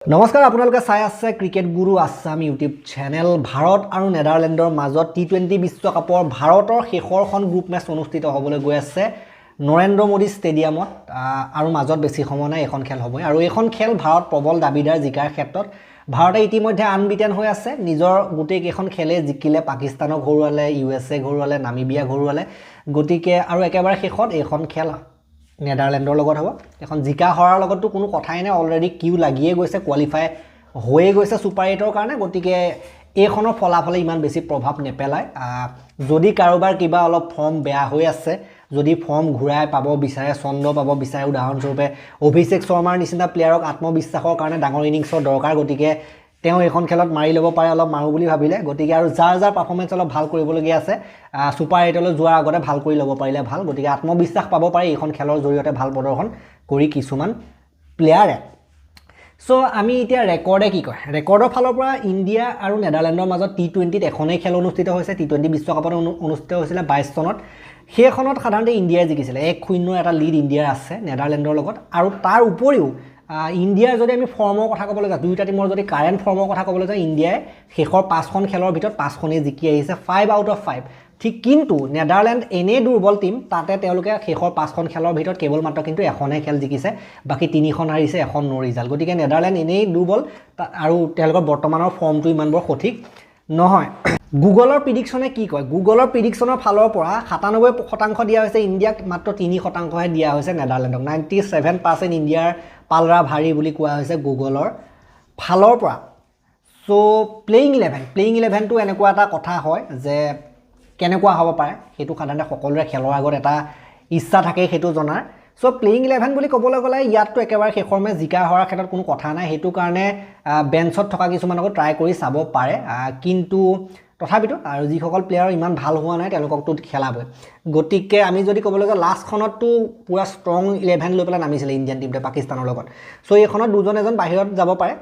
নমস্কাৰ আপোনালোকে চাই আছে ক্ৰিকেট গুৰু আছাম ইউটিউব চেনেল ভাৰত আৰু নেদাৰলেণ্ডৰ মাজত টি20 বিশ্বকাপৰ ভাৰতৰ শেষৰখন গ্ৰুপ মেচ অনুষ্ঠিত হ'বলৈ গৈ আছে নৰেন্দ্ৰ মোদী ষ্টেডিয়ামত আৰু মাজত বেছি সময় নাই এখন খেল হ'ব আৰু এখন খেল ভাৰত প্ৰবল দাবিদাৰ জিকাৰ ক্ষেত্ৰত ভাৰতে ইতিমধ্যে আনবিটেন হৈ আছে নিজৰ গোটেই কেইখন খেলে জিকিলে পাকিস্তানক ঘৰুৱালে ইউএছএ ঘৰুৱালে নামিবিয়া ঘৰুৱালে গতিকে আৰু একেবাৰে শেষত এখন খেল নেদাৰলেণ্ডৰ লগত হ'ব এখন জিকা হৰাৰ লগতটো কোনো কথাই নাই অলৰেডি কিউ লাগিয়ে গৈছে কোৱালিফাই হৈয়ে গৈছে সুপাৰ 8ৰ কাৰণে গতিকে এইখনৰ ফলাফলে ইমান বেছি প্ৰভাৱ নেপেলায় যদি কাৰোবাৰ কিবা অলপ ফৰ্ম বেয়া হৈ আছে যদি ফৰ্ম ঘূৰাই পাব বিচাৰে ছন্দ পাব বিচাৰে উদাহৰণস্বৰূপে অভিষেক শৰ্মাৰ নিচিনা প্লেয়াৰক আত্মবিশ্বাসৰ কাৰণে ডাঙৰ ইনিংছৰ দৰকাৰ গতিকে তেওঁ এখন খেলত মাৰি ল'ব পাৰে অলপ মাৰো বুলি ভাবিলে গতিকে আৰু যাৰ পাৰফৰ্মেন্স অলপ ভাল কৰিবলগীয়া আছে সুপাৰ 8লৈ যোৱাৰ আগতে ভাল কৰি ল'ব পাৰিলে ভাল গতিকে আত্মবিশ্বাস পাব পাৰে এইখন খেলৰ জৰিয়তে ভাল প্ৰদৰ্শন কৰি কিছুমান প্লেয়াৰে সো আমি এতিয়া ৰেকৰ্ডে কি কয় ৰেকৰ্ডৰ ফালৰ পৰা ইণ্ডিয়া আৰু নেদাৰলেণ্ডৰ মাজত টি20ত এখনেই খেল অনুষ্ঠিত হৈছে টি20 বিশ্বকাপত অনুষ্ঠিত হৈছিল 22 চনত সেইখনত সাধাৰণতে ইণ্ডিয়াই জিকিছিল 1-0 এটা লিড ইণ্ডিয়াৰ আছে নেদাৰলেণ্ডৰ লগত আৰু তাৰ উপৰিও ইণ্ডিয়াৰ যদি আমি ফৰ্মৰ কথা ক'বলৈ যাওঁ দুইটা টিমৰ যদি কাৰেণ্ট ফৰ্মৰ কথা ক'বলৈ যাওঁ ইণ্ডিয়াই শেষৰ 5খন খেলৰ ভিতৰত 5খনেই জিকি আহিছে 5 আউট অফ 5 ঠিক কিন্তু নেদাৰলেণ্ড এনে দুৰ্বল টিম তাতে তেওঁলোকে শেষৰ 5খন খেলৰ ভিতৰত কেৱল মাত্ৰ কিন্তু এখনেই খেল জিকিছে বাকি 3খন হাৰিছে এখন নো ৰিজাল্ট গতিকে নেদাৰলেণ্ড এনেই দুৰ্বল আৰু তেওঁলোকৰ বৰ্তমানৰ ফৰ্মটো ইমান বৰ সঠিক নহয় গুগলৰ প্ৰিডিকচনে কি কয় গুগলৰ প্ৰিডিকচনৰ ফালৰ পৰা 97% দিয়া হৈছে ইণ্ডিয়াক মাত্ৰ 3% হে দিয়া হৈছে নেদাৰলেণ্ডক 97% ইণ্ডিয়াৰ পালৰা ভাৰী বুলি কোৱা হৈছে গুগলৰ ফালৰ পৰা সো প্লেইং 11 টো এনেকুৱা এটা কথা হয় যে কেনেকুৱা হ'ব পাৰে হেতু সাধাৰণতে সকলোৰে খেলৰ আগত এটা ইচ্ছা থাকে হেতু জনাৰ সো প্লেইং 11 বুলি ক'বলৈ গ'লে ইয়াতটো একেবাৰে শেষৰ মে জিকা হোৱাৰ ক্ষেত্ৰত কোনো কথা নাই হেতু কাৰণে বেঞ্চত থকা কিছুমানক ট্ৰাই কৰি চাব পাৰে কিন্তু তথাপিতো আৰু যিসকল প্লেয়াৰ ইমান ভাল হোৱা নাই তেওঁলোককটো খেলাবই গতিকে আমি যদি ক'বলৈ যাওঁ লাষ্টখনতটো পুৰা ষ্ট্ৰং 11 লৈ পেলাই নামিছিলে ইণ্ডিয়ান টিমটোৱে পাকিস্তানৰ লগত সো এইখনত দুজন এজন বাহিৰত যাব পাৰে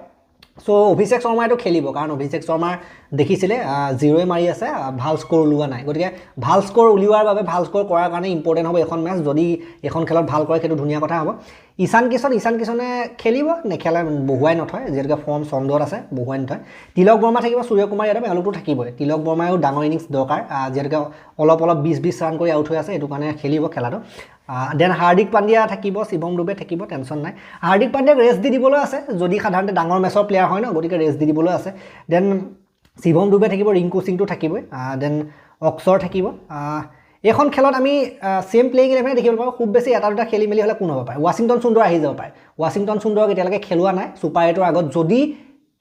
সো অভিষেক শৰ্মাইটো খেলিব কাৰণ অভিষেক শৰ্মাৰ দেখিছিলে 0 মাৰি আছে ভাল স্কোৰ উলিওৱা নাই গতিকে ভাল স্কোৰ উলিওৱাৰ বাবে ভাল স্কোৰ কৰাৰ কাৰণে ইম্পৰ্টেন্ট হ'ব এখন মেচ যদি এখন খেলত ভাল কৰে সেইটো ধুনীয়া কথা হ'ব ঈশান কিশনে খেলিব নেখেলে বহুৱাই নথয় যেনেকৈ ফৰ্ম চন্দত আছে বহুৱাই নথয় তিলক বৰ্মা থাকিব সূৰ্যকুমাৰ যাদৱ এওঁলোকটো থাকিবই তিলক বৰ্মায়ো ডাঙৰ ইনিংছ দৰকাৰ যেনেকৈ অলপ 20 ৰান কৰি আউট হৈ আছে এইটো কাৰণে খেলিব খেলাটো দেন হাৰ্দিক পাণ্ডিয়া থাকিব শিৱম দুবে থাকিব টেনচন নাই হাৰ্দিক পাণ্ডিয়াক ৰেষ্ট দি দিবলৈ আছে যদি সাধাৰণতে ডাঙৰ মেচৰ প্লেয়াৰ হয় ন গতিকে ৰেষ্ট দি দিবলৈ আছে দেন শিৱম দুবে থাকিব ৰিংকু সিংটো থাকিবই দেন অক্সৰ থাকিব এখন খেলত আমি সেম প্লেইং 11 দেখিবলৈ পাব খুব বেছি এটা দুটা খেলি মেলি হলে কোন হ'ব পাৰে ৱাশ্বিংটন সুন্দৰ আহি যাব পাৰে ৱাশ্বিংটন সুন্দৰক এতিয়ালৈকে খেলুৱা নাই সুপাৰ 8ৰ আগত যদি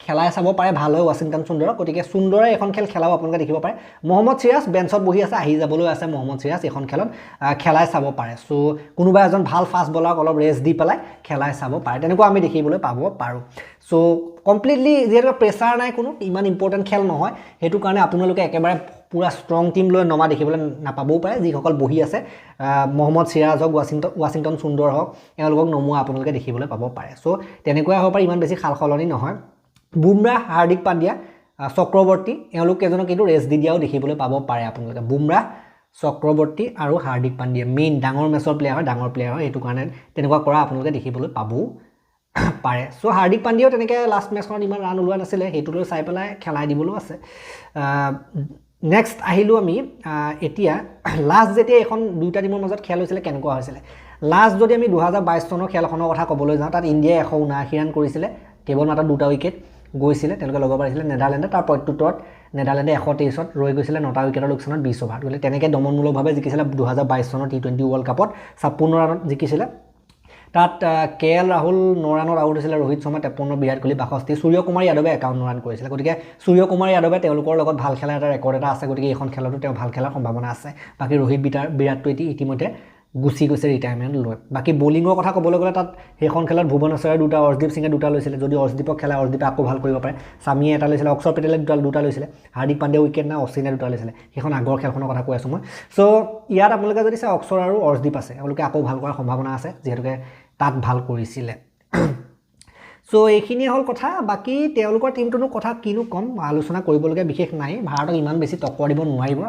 খেলাই চাব পাৰে ভাল হয় ৱাশ্বিংটন সুন্দৰক গতিকে সুন্দৰে এখন খেল খেলাব আপোনালোকে দেখিব পাৰে মোহাম্মদ সিৰাজ বেঞ্চত বহি আছে আহি যাবলৈ আছে মোহাম্মদ সিৰাজ এখন খেলত খেলাই চাব পাৰে সো কোনোবা এজন ভাল ফাষ্ট বলাৰক অলপ ৰেষ্ট দি পেলাই খেলাই চাব পাৰে তেনেকুৱা আমি দেখিবলৈ পাব পাৰো সো কমপ্লিটলি যেটো প্ৰেছাৰ নাই কোনো ইমান ইম্পৰ্টেন্ট খেল নহয় হেতু কাৰণে আপোনালোকে একেবাৰে পুৰা ষ্ট্ৰং টিম লৈ নমা দেখিবলৈ নাপাবও পাৰে যিসকল বহি আছে মোহাম্মদ সিৰাজ হওক ৱাশ্বিংটন সুন্দৰ হওক এওঁলোকক নমোৱা আপোনালোকে দেখিবলৈ পাব পাৰে সো তেনেকুৱা হ'ব পাৰে ইমান বেছি খালখলনি নহয় বুমৰাহ হাৰ্দিক পাণ্ডিয়া চক্ৰৱৰ্তী এওঁলোক কেইজনক কিন্তু ৰেষ্ট দি দিয়াও দেখিবলৈ পাব পাৰে আপোনালোকে বুমৰাহ চক্ৰৱৰ্তী আৰু হাৰ্দিক পাণ্ডিয়া মেইন ডাঙৰ মেচৰ প্লেয়াৰ হয় ডাঙৰ প্লেয়াৰ হয় এইটো কাৰণে তেনেকুৱা কৰা আপোনালোকে দেখিবলৈ পাবও পাৰে সো হাৰ্দিক পাণ্ডিয়াও তেনেকৈ লাষ্ট মেচখনত ইমান ৰান ওলোৱা নাছিলে হেতুলৈ চাই পেলাই খেলাই দিবলৈও আছে নেক্সট আহিলো আমি এতিয়া লাষ্ট যেতিয়া এখন দুইটা টিমৰ মাজত খেল হৈছিলে কেনেকুৱা হৈছিলে লাষ্ট যদি আমি 2022 চনৰ খেলখনৰ কথা ক'বলৈ যাওঁ তাত ইণ্ডিয়াই 179 ৰান কৰিছিলে কেৱল মাত্ৰ দুটা উইকেট গৈছিলে তেওঁলোকে ল'ব পাৰিছিলে নেদাৰলেণ্ডে তাৰ প্ৰত্যুত্তৰত নেদাৰলেণ্ডে 123ত ৰৈ গৈছিলে 9টা উইকেটৰ লোকচানত 20 অভাৰ গ'লে তেনেকৈ দমনমূলকভাৱে জিকিছিলে 2022 চনৰ টি20 ৱৰ্ল্ড কাপত 56 ৰানত জিকিছিলে তাত কেএল ৰাহুল 9 ৰানত আউট হৈছিলে ৰোহিত শৰ্মা 53 বিৰাট কোহলি 62 সূৰ্যকুমাৰ যাদৱে 51 ৰান কৰিছিলে গতিকে সূৰ্যকুমাৰ যাদৱে তেওঁলোকৰ লগত ভাল খেলা এটা ৰেকৰ্ড এটা আছে গতিকে এইখন খেলতো তেওঁ ভাল খেলাৰ সম্ভাৱনা আছে বাকি ৰোহিত বিৰাটটো ইতিমধ্যে গুচি গৈছে ৰিটায়াৰমেন্ট লৈ বাকি বোলিংৰ কথা ক'বলৈ গ'লে তাত সেইখন খেলত ভুৱনেশ্বৰে দুটা অৰ্শদীপ সিঙে দুটা লৈছিলে যদি অৰ্শদীপক খেলা অৰ্শদীপে আকৌ ভাল কৰিব পাৰে সামিয়ে এটা লৈছিলে অক্ষৰ পেটেলে দুটা লৈছিলে হাৰ্দিক পাণ্ডিয়া উইকেট না অশ্বিনে দুটা লৈছিলে সেইখন আগৰ খেলখনৰ কথা কৈ আছো মই সো ইয়াত আপোনালোকে যদি চাই অক্ষৰ আৰু অৰ্শদীপ আছে তেওঁলোকে আকৌ ভাল কৰাৰ সম্ভাৱনা আছে যেহেতুকে তাত ভাল কৰিছিলে সো এইখিনিয়ে হ'ল কথা বাকি তেওঁলোকৰ টিমটোৰ কথা কিনো কম আলোচনা কৰিবলগীয়া বিশেষ নাই ভাৰতক ইমান বেছি টক্কৰ দিব নোৱাৰিব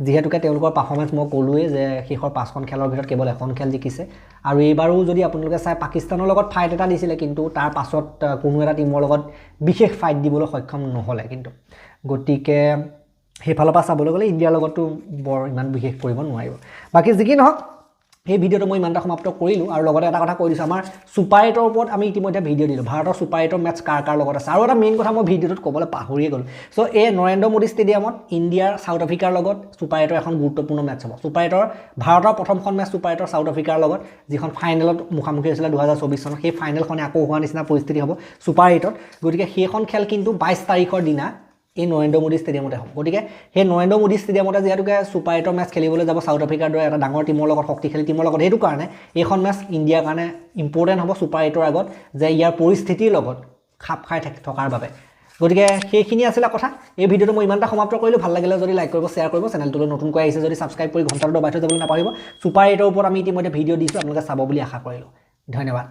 যেহেতুকে তেওঁলোকৰ পাৰফৰ্মেন্স মই ক'লোৱে যে শেষৰ 5খন খেলৰ ভিতৰত কেৱল এখন খেল জিকিছে আৰু এইবাৰো যদি আপোনালোকে চাই পাকিস্তানৰ লগত ফাইট এটা দিছিলে কিন্তু তাৰ পাছত কোনো এটা টিমৰ লগত বিশেষ ফাইট দিবলৈ সক্ষম নহলে কিন্তু গতিকে হেফালৰ পৰা চাবলৈ গ'লে ইণ্ডিয়াৰ লগতো বৰ ইমান বিশেষ কৰিব নোৱাৰিব বাকি যিকি নহওক এই ভিডিওটো মই ইমানটা সমাপ্ত কৰিলোঁ আৰু লগতে এটা কথা কৈ দিছোঁ আমাৰ সুপাৰ 8ৰ ওপৰত আমি ইতিমধ্যে ভিডিও দিলোঁ ভাৰতৰ সুপাৰ 8ৰ মেটচ কাৰ লগত আছে আৰু এটা মেইন কথা মই ভিডিওটোত ক'বলৈ পাহৰিয়ে গ'লোঁ সো এই নৰেন্দ্ৰ মোদী ষ্টেডিয়ামত ইণ্ডিয়াৰ সাউথ আফ্ৰিকাৰ লগত সুপাৰ 8ৰ এখন গুৰুত্বপূৰ্ণ মেটচ হ'ব সুপাৰ 8ৰ ভাৰতৰ প্ৰথমখন মেটচ সুপাৰ 8ৰ সাউথ আফ্ৰিকাৰ লগত যিখন ফাইনেলত মুখামুখি হৈছিলে 2024 চনত সেই ফাইনেলখনে আকৌ হোৱা নিচিনা পৰিস্থিতি হ'ব সুপাৰ 8ত গতিকে সেইখন খেল কিন্তু 22 তাৰিখৰ দিনা এই নৰেন্দ্ৰ মোদী ষ্টেডিয়ামতে হ'ব গতিকে সেই নৰেন্দ্ৰ মোদী ষ্টেডিয়ামতে যেহেতুকে সুপাৰ 8ৰ মেটচ খেলিবলৈ যাব সাউথ আফ্ৰিকাৰ দৰে এটা ডাঙৰ টিমৰ লগত শক্তিশালী টিমৰ লগত সেইটো কাৰণে এইখন মেটচ ইণ্ডিয়াৰ কাৰণে ইম্পৰ্টেণ্ট হ'ব সুপাৰ 8ৰ আগত যে ইয়াৰ পৰিস্থিতিৰ লগত খাপ খাই থকাৰ বাবে গতিকে সেইখিনি আছিল কথা এই ভিডিওটো মই ইমানটা সমাপ্ত কৰিলোঁ ভাল লাগিলে যদি লাইক কৰিব শ্বেয়াৰ কৰিব চেনেলটোলৈ নতুনকৈ আহিছে যদি ছাবস্ক্ৰাইব কৰি ঘণ্টাটো দবাই থৈ যাবলৈ নাপাহৰিব সুপাৰ 8ৰ ওপৰত আমি ইতিমধ্যে ভিডিও দিছোঁ আপোনালোকে চাব বুলি আশা কৰিলোঁ ধন্যবাদ